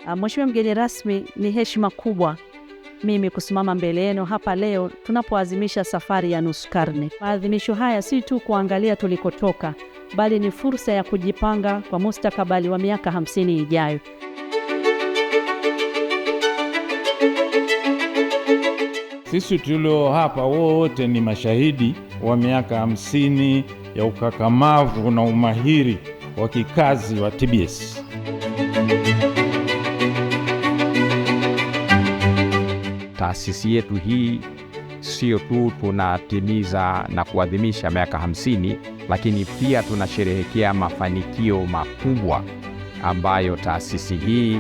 Mheshimiwa mgeni rasmi, ni heshima kubwa mimi kusimama mbele yenu hapa leo tunapoadhimisha safari ya nusu karne. Maadhimisho haya si tu kuangalia tulikotoka, bali ni fursa ya kujipanga kwa mustakabali wa miaka 50 ijayo. Sisi tulio hapa wote ni mashahidi wa miaka 50 ya ukakamavu na umahiri wa kikazi wa TBS. Taasisi yetu hii sio tu tunatimiza na kuadhimisha miaka 50, lakini pia tunasherehekea mafanikio makubwa ambayo taasisi hii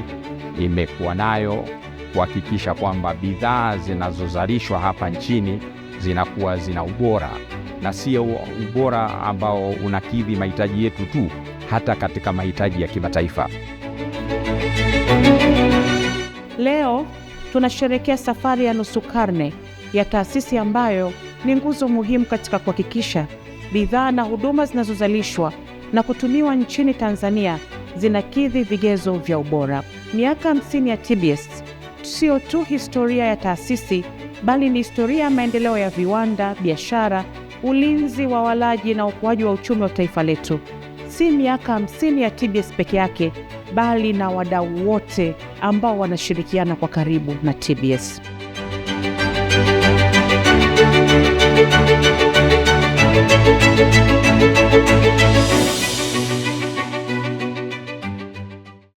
imekuwa nayo, kuhakikisha kwamba bidhaa zinazozalishwa hapa nchini zinakuwa zina ubora, na sio ubora ambao unakidhi mahitaji yetu tu, hata katika mahitaji ya kimataifa. Leo tunasherehekea safari ya nusu karne ya taasisi ambayo ni nguzo muhimu katika kuhakikisha bidhaa na huduma zinazozalishwa na kutumiwa nchini Tanzania zinakidhi vigezo vya ubora. Miaka 50 ya TBS sio tu historia ya taasisi, bali ni historia ya maendeleo ya viwanda, biashara, ulinzi wa walaji na ukuaji wa uchumi wa taifa letu. Si miaka 50 ya TBS peke yake, bali na wadau wote ambao wanashirikiana kwa karibu na TBS.